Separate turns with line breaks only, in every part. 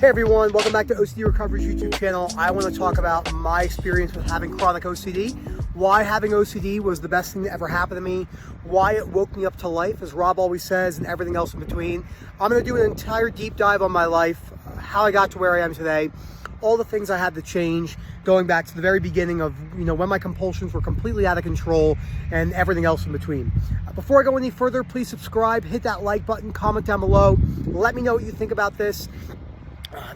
Hey everyone, welcome back to OCD Recovery's YouTube channel. I want to talk about my experience with having chronic OCD, why having OCD was the best thing that ever happened to me, why it woke me up to life, as Rob always says, and everything else in between. I'm going to do an entire deep dive on my life, how I got to where I am today, all the things I had to change, going back to the very beginning of, when my compulsions were completely out of control and everything else in between. Before I go any further, please subscribe, hit that like button, comment down below, let me know what you think about this.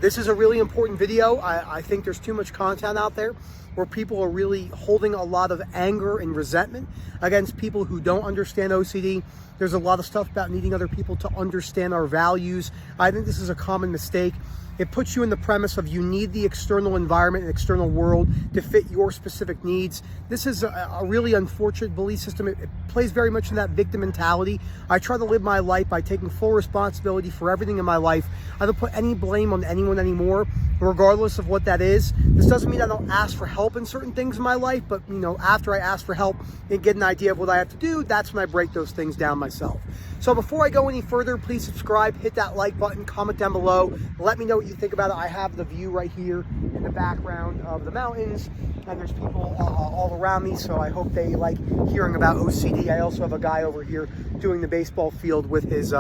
This is a really important video. I think there's too much content out there where people are really holding a lot of anger and resentment against people who don't understand OCD. There's a lot of stuff about needing other people to understand our values. I think this is a common mistake. It puts you in the premise of you need the external environment and external world to fit your specific needs. This is a really unfortunate belief system. It plays very much in that victim mentality. I try to live my life by taking full responsibility for everything in my life. I don't put any blame on anyone anymore, regardless of what that is. This doesn't mean I don't ask for help in certain things in my life, but after I ask for help and get an idea of what I have to do, that's when I break those things down myself. So before I go any further, please subscribe, hit that like button, comment down below, let me know what you think about it. I have the view right here in the background of the mountains, and there's people all around me, so I hope they like hearing about OCD. I also have a guy over here doing the baseball field with his,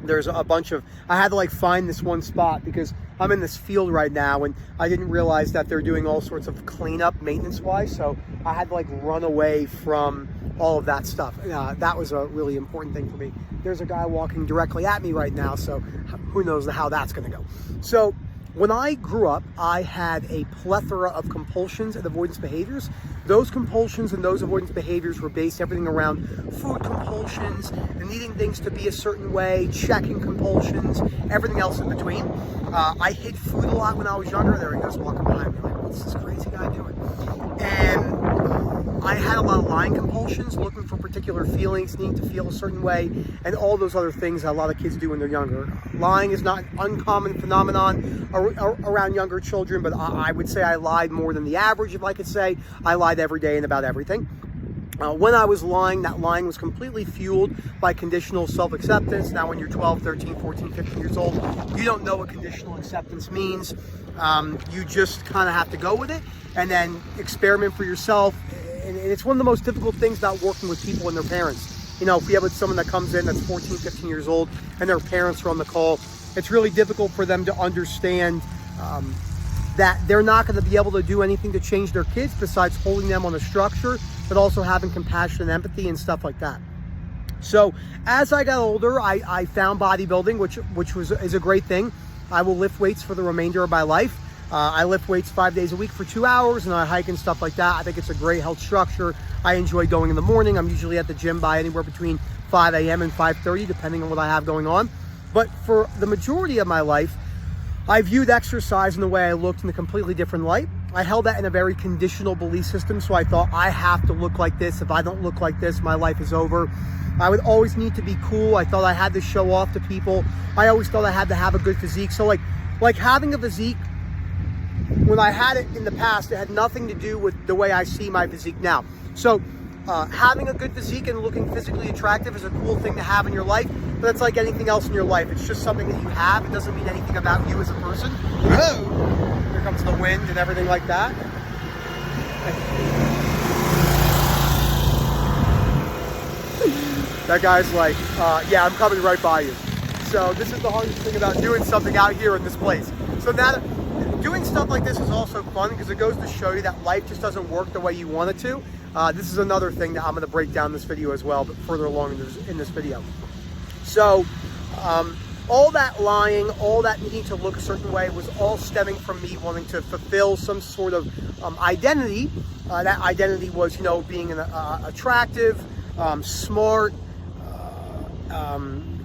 there's a bunch of, I had to find this one spot because I'm in this field right now and I didn't realize that they're doing all sorts of cleanup maintenance wise, so I had to run away from all of that stuff. That was a really important thing for me. There's a guy walking directly at me right now, so who knows how that's going to go. So when I grew up, I had a plethora of compulsions and avoidance behaviors. Those compulsions and those avoidance behaviors were based everything around food compulsions, needing things to be a certain way, checking compulsions, everything else in between. I hid food a lot when I was younger. There he goes walking behind me what's this crazy guy doing? And I had a lot of lying compulsions, looking for particular feelings, needing to feel a certain way, and all those other things that a lot of kids do when they're younger. Lying is not an uncommon phenomenon around younger children, but I would say I lied more than the average, if I could say. I lied every day and about everything. When I was lying, that lying was completely fueled by conditional self-acceptance. Now when you're 12, 13, 14, 15 years old, you don't know what conditional acceptance means. You just kind of have to go with it and then experiment for yourself. And it's one of the most difficult things about working with people and their parents. If we have someone that comes in that's 14, 15 years old and their parents are on the call, it's really difficult for them to understand that they're not going to be able to do anything to change their kids besides holding them on a structure, but also having compassion and empathy and stuff like that. So as I got older, I found bodybuilding, which is a great thing. I will lift weights for the remainder of my life. I lift weights 5 days a week for 2 hours, and I hike and stuff like that. I think it's a great health structure. I enjoy going in the morning. I'm usually at the gym by anywhere between 5 a.m. and 5:30, depending on what I have going on. But for the majority of my life, I viewed exercise in the way I looked in a completely different light. I held that in a very conditional belief system, so I thought I have to look like this. If I don't look like this, my life is over. I would always need to be cool. I thought I had to show off to people. I always thought I had to have a good physique. So like having a physique, when I had it in the past, it had nothing to do with the way I see my physique now. So having a good physique and looking physically attractive is a cool thing to have in your life, but it's like anything else in your life. It's just something that you have. It doesn't mean anything about you as a person. Whoa! Here comes the wind and everything like that. That guy's like, yeah, I'm coming right by you. So this is the hardest thing about doing something out here in this place. So now, doing stuff like this is also fun because it goes to show you that life just doesn't work the way you want it to. This is another thing that I'm going to break down in this video as well, but further along in this video. So all that lying, all that needing to look a certain way was all stemming from me wanting to fulfill some sort of identity. That identity was, being an attractive, smart,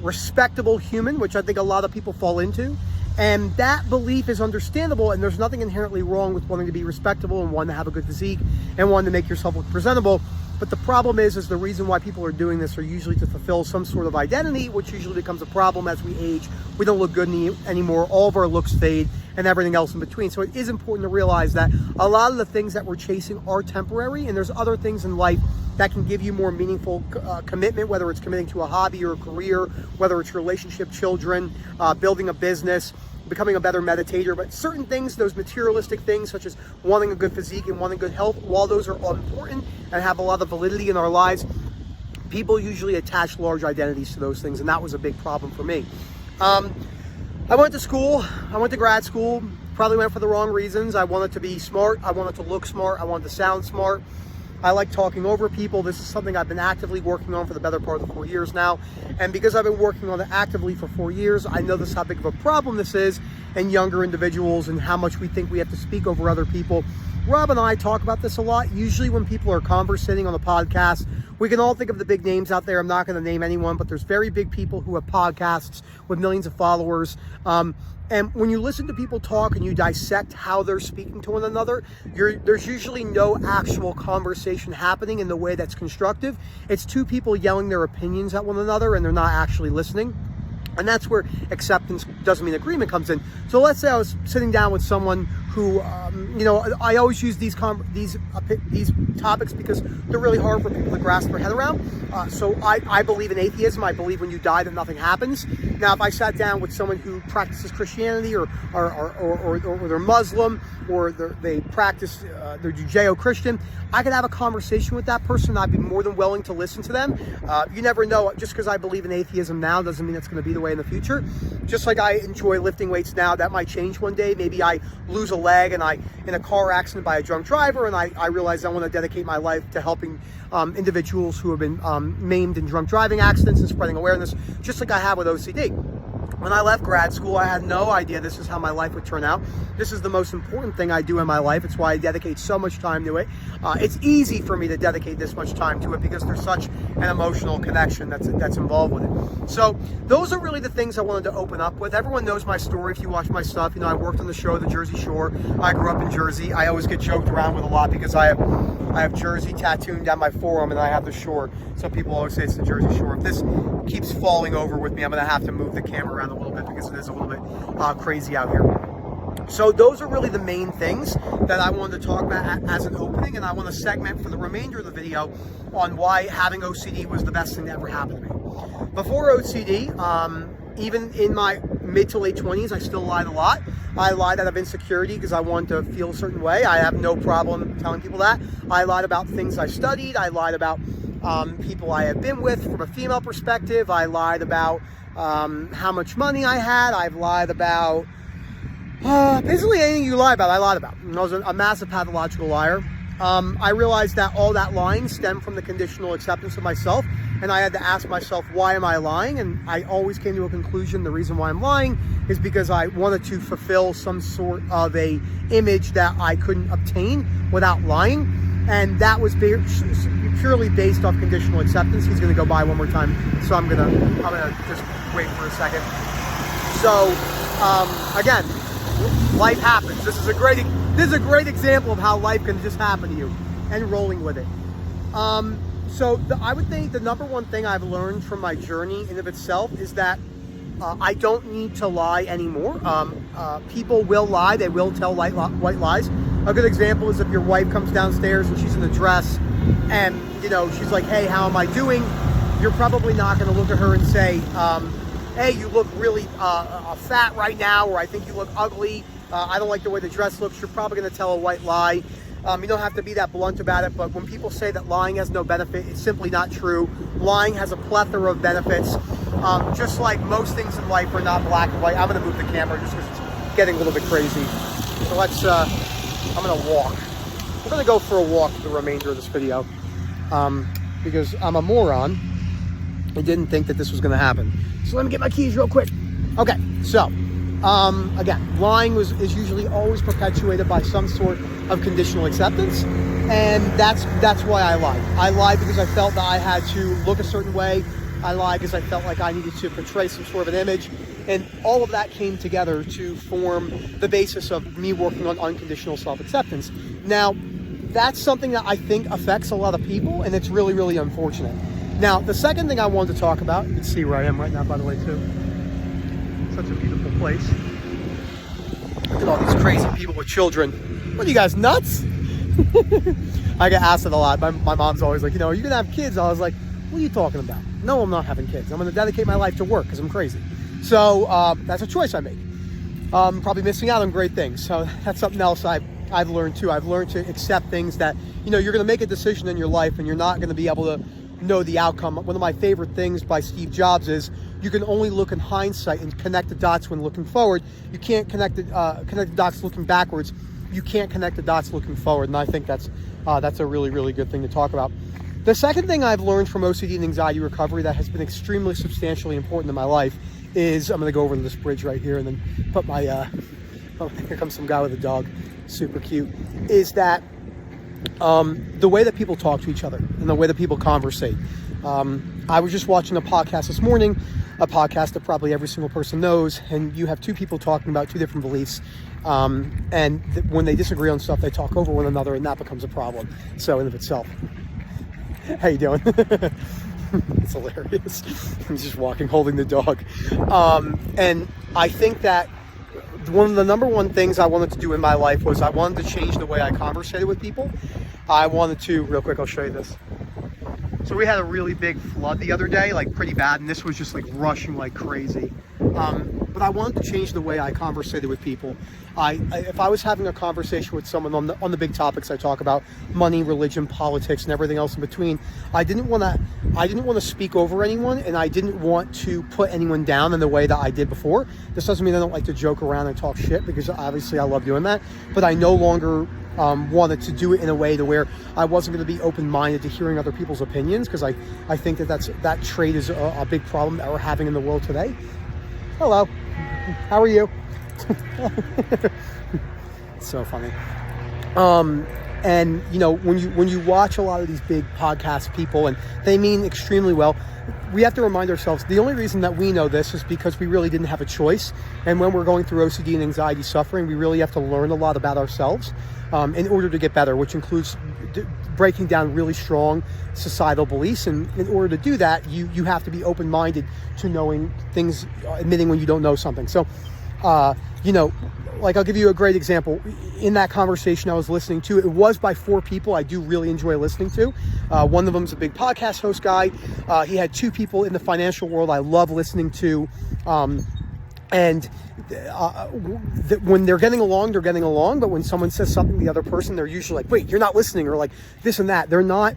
respectable human, which I think a lot of people fall into. And that belief is understandable, and there's nothing inherently wrong with wanting to be respectable and wanting to have a good physique and wanting to make yourself look presentable. But the problem is the reason why people are doing this are usually to fulfill some sort of identity, which usually becomes a problem as we age. We don't look good anymore. All of our looks fade and everything else in between. So it is important to realize that a lot of the things that we're chasing are temporary, and there's other things in life that can give you more meaningful commitment, whether it's committing to a hobby or a career, whether it's relationship, children, building a business. becoming a better meditator. But certain things, those materialistic things, such as wanting a good physique and wanting good health, while those are all important and have a lot of validity in our lives, people usually attach large identities to those things, and that was a big problem for me. I went to school, I went to grad school, probably went for the wrong reasons. I wanted to be smart, I wanted to look smart, I wanted to sound smart. I like talking over people. This is something I've been actively working on for the better part of the 4 years now. And because I've been working on it actively for 4 years, I know this how big of a problem this is in younger individuals and how much we think we have to speak over other people. Rob and I talk about this a lot. Usually when people are conversating on the podcast, we can all think of the big names out there. I'm not going to name anyone, but there's very big people who have podcasts with millions of followers. And when you listen to people talk and you dissect how they're speaking to one another, there's usually no actual conversation happening in the way that's constructive. It's two people yelling their opinions at one another and they're not actually listening. And that's where acceptance doesn't mean agreement comes in. So let's say I was sitting down with someone who, I always use these topics because they're really hard for people to grasp their head around. So I believe in atheism. I believe when you die that nothing happens. Now, if I sat down with someone who practices Christianity or they're Muslim or they practice, they're Judeo-Christian, I could have a conversation with that person. I'd be more than willing to listen to them. You never know. Just because I believe in atheism now doesn't mean it's going to be the way in the future. Just like I enjoy lifting weights now, that might change one day. Maybe I lose a leg and in a car accident by a drunk driver, and I realize I want to dedicate my life to helping individuals who have been maimed in drunk driving accidents and spreading awareness, just like I have with OCD. When I left grad school, I had no idea this is how my life would turn out. This is the most important thing I do in my life. It's why I dedicate so much time to it. It's easy for me to dedicate this much time to it because there's such an emotional connection that's involved with it. So those are really the things I wanted to open up with. Everyone knows my story if you watch my stuff. I worked on the show The Jersey Shore. I grew up in Jersey. I always get joked around with a lot because I have Jersey tattooed down my forearm and I have the shore. So people always say it's the Jersey Shore. If this keeps falling over with me, I'm going to have to move the camera around a little bit because it is a little bit crazy out here. So those are really the main things that I wanted to talk about as an opening, and I want to segment for the remainder of the video on why having OCD was the best thing that ever happened to me. Before OCD, even in my mid to late 20s, I still lied a lot. I lied out of insecurity because I wanted to feel a certain way. I have no problem telling people that. I lied about things I studied. I lied about people I have been with from a female perspective. I lied about how much money I had. I've lied about basically anything you lie about, I lied about. I was a massive pathological liar. I realized that all that lying stemmed from the conditional acceptance of myself, and I had to ask myself, why am I lying? And I always came to a conclusion, the reason why I'm lying is because I wanted to fulfill some sort of a image that I couldn't obtain without lying, and that was purely based off conditional acceptance. He's going to go by one more time, so I'm gonna just wait for a second. So again, life happens. This is a great example of how life can just happen to you, and rolling with it. I would think the number one thing I've learned from my journey in of itself is that I don't need to lie anymore. People will lie. They will tell white lies. A good example is if your wife comes downstairs and she's in a dress and she's like, hey, how am I doing? You're probably not going to look at her and say, hey, you look really fat right now, or I think you look ugly. I don't like the way the dress looks. You're probably going to tell a white lie. You don't have to be that blunt about it, but when people say that lying has no benefit, it's simply not true. Lying has a plethora of benefits. Just like most things in life are not black and white. I'm going to move the camera just because it's getting a little bit crazy. So I'm going to walk. We're going to go for a walk for the remainder of this video because I'm a moron. I didn't think that this was going to happen. So let me get my keys real quick. Okay, so again, lying is usually always perpetuated by some sort of conditional acceptance, and that's why I lied. I lied because I felt that I had to look a certain way. I lied because I felt like I needed to portray some sort of an image, and all of that came together to form the basis of me working on unconditional self-acceptance. Now, that's something that I think affects a lot of people, and it's really, really unfortunate. Now, the second thing I wanted to talk about, you can see where I am right now, by the way, too. Such a beautiful place. Look at all these crazy people with children. What are you guys, nuts? I get asked it a lot. My mom's always like, are you going to have kids? I was like, what are you talking about? No, I'm not having kids. I'm going to dedicate my life to work because I'm crazy. So that's a choice I make. probably missing out on great things. So that's something else I've learned too. I've learned to accept things that, you're going to make a decision in your life and you're not going to be able to know the outcome. One of my favorite things by Steve Jobs is you can only look in hindsight and connect the dots when looking forward. You can't connect the dots looking backwards. You can't connect the dots looking forward. And I think that's a really, really good thing to talk about. The second thing I've learned from OCD and anxiety recovery that has been extremely substantially important in my life is, I'm going to go over to this bridge right here and then put my, here comes some guy with a dog, super cute, is that the way that people talk to each other and the way that people conversate. I was just watching a podcast this morning, a podcast that probably every single person knows, and you have two people talking about two different beliefs, and when they disagree on stuff, they talk over one another, and that becomes a problem. So in of itself. How you doing? It's hilarious. I'm just walking, holding the dog. And I think that one of the number one things I wanted to do in my life was I wanted to change the way I conversated with people. I wanted to, real quick, I'll show you this. So we had a really big flood the other day, like pretty bad, and this was just like rushing like crazy. But I wanted to change the way I conversated with people. If I was having a conversation with someone on the big topics I talk about, money, religion, politics, and everything else in between, I didn't want to speak over anyone, and I didn't want to put anyone down in the way that I did before. This doesn't mean I don't like to joke around and talk shit, because obviously I love doing that, but I no longer wanted to do it in a way to where I wasn't going to be open-minded to hearing other people's opinions, because I think that trait is a big problem that we're having in the world today. Hello, how are you? So funny. And when you watch a lot of these big podcast people, and they mean extremely well, we have to remind ourselves the only reason that we know this is because we really didn't have a choice. And when we're going through OCD and anxiety suffering, we really have to learn a lot about ourselves in order to get better, which includes breaking down really strong societal beliefs. And in order to do that, you have to be open-minded to knowing things, admitting when you don't know something. So, like I'll give you a great example. In that conversation I was listening to, it was by four people I do really enjoy listening to. One of them's a big podcast host guy. He had two people in the financial world I love listening to. When they're getting along, but when someone says something to the other person, they're usually like, wait, you're not listening, or like this and that. They're not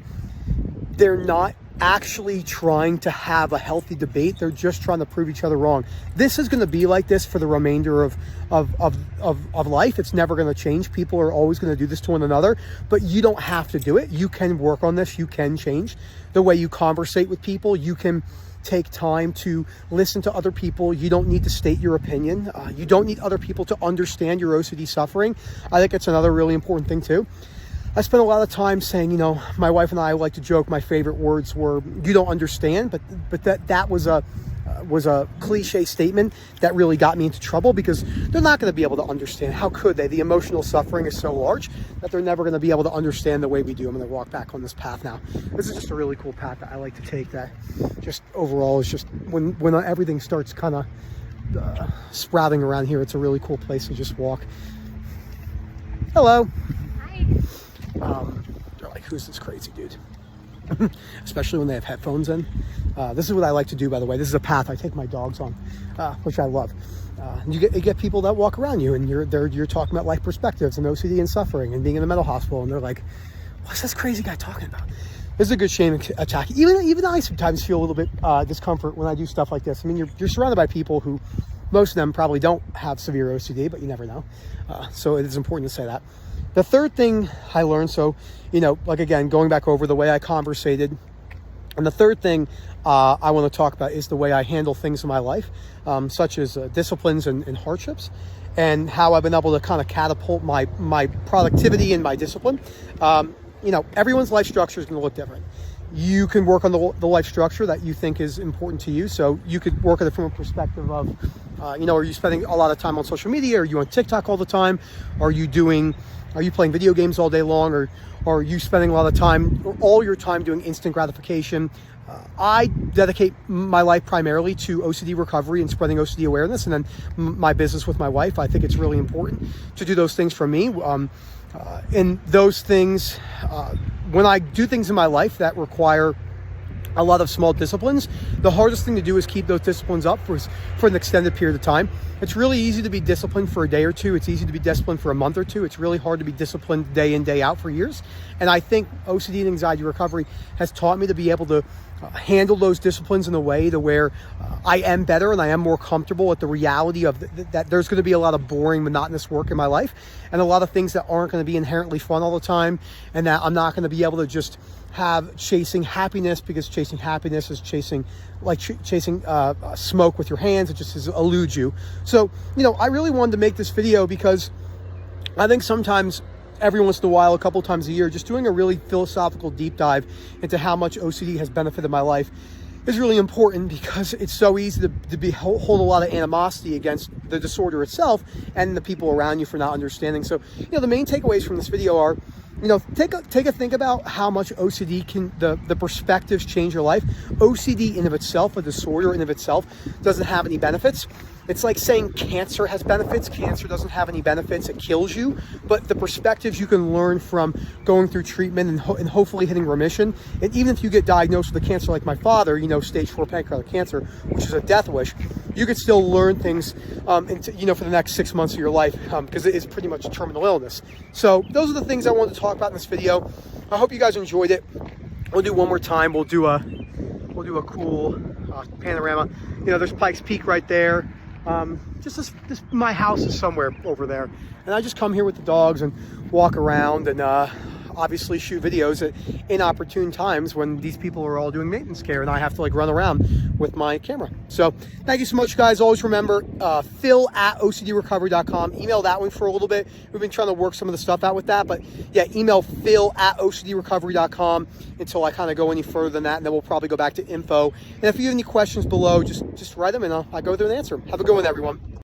actually trying to have a healthy debate. They're just trying to prove each other wrong. This is going to be like this for the remainder of life. It's never going to change. People are always going to do this to one another, but you don't have to do it. You can work on this. You can change the way you conversate with people. You can take time to listen to other people. You don't need to state your opinion. You don't need other people to understand your OCD suffering. I think it's another really important thing too. I spent a lot of time saying, my wife and I like to joke, my favorite words were, you don't understand, but that was a cliche statement that really got me into trouble, because they're not going to be able to understand. How could they? The emotional suffering is so large that they're never going to be able to understand the way we do. I'm going to walk back on this path now. This is just a really cool path that I like to take, that just overall is just, when everything starts kind of sprouting around here, it's a really cool place to just walk. Hello. They're like, who's this crazy dude? Especially when they have headphones in. This is what I like to do, by the way. This is a path I take my dogs on, which I love. You get people that walk around you, and you're talking about life perspectives and OCD and suffering and being in a mental hospital, and they're like, what's this crazy guy talking about? This is a good shame attack. Even I sometimes feel a little bit discomfort when I do stuff like this. I mean, you're surrounded by people who, most of them probably don't have severe OCD, but you never know. So it is important to say that. The third thing I learned, like again, going back over the way I conversated, and the third thing I want to talk about is the way I handle things in my life, such as disciplines and hardships, and how I've been able to kind of catapult my productivity and my discipline. Everyone's life structure is going to look different. You can work on the life structure that you think is important to you. So you could work at it from a perspective of, are you spending a lot of time on social media? Are you on TikTok all the time? Are you playing video games all day long? Or are you spending a lot of time, or all your time, doing instant gratification? I dedicate my life primarily to OCD recovery and spreading OCD awareness, and then my business with my wife. I think it's really important to do those things for me. And those things, when I do things in my life that require a lot of small disciplines. The hardest thing to do is keep those disciplines up for an extended period of time. It's really easy to be disciplined for a day or two. It's easy to be disciplined for a month or two. It's really hard to be disciplined day in, day out for years. And I think OCD and anxiety recovery has taught me to be able to handle those disciplines in a way to where I am better and I am more comfortable with the reality of that there's going to be a lot of boring, monotonous work in my life and a lot of things that aren't going to be inherently fun all the time, and that I'm not going to be able to just have chasing happiness, because chasing happiness is chasing smoke with your hands. It just eludes you. So, I really wanted to make this video because I think sometimes, every once in a while, a couple times a year, just doing a really philosophical deep dive into how much OCD has benefited my life is really important, because it's so easy to hold a lot of animosity against the disorder itself and the people around you for not understanding. So, the main takeaways from this video are, take a think about how much OCD the perspectives change your life. OCD in of itself, a disorder in of itself, doesn't have any benefits. It's like saying cancer has benefits. Cancer doesn't have any benefits. It kills you. But the perspectives you can learn from going through treatment and hopefully hitting remission. And even if you get diagnosed with a cancer like my father, stage 4 pancreatic cancer, which is a death wish, you could still learn things, for the next 6 months of your life, because it is pretty much a terminal illness. So those are the things I wanted to talk about in this video. I hope you guys enjoyed it. We'll do one more time. We'll do a cool panorama. There's Pikes Peak right there. My house is somewhere over there, and I just come here with the dogs and walk around and obviously shoot videos at inopportune times when these people are all doing maintenance care and I have to run around with my camera. So thank you so much, guys. Always remember, phil@ocdrecovery.com. Email that one for a little bit. We've been trying to work some of the stuff out with that, but yeah, email phil@ocdrecovery.com until I kind of go any further than that, and then we'll probably go back to info. And if you have any questions below, just write them and I'll go there and answer them. Have a good one, everyone.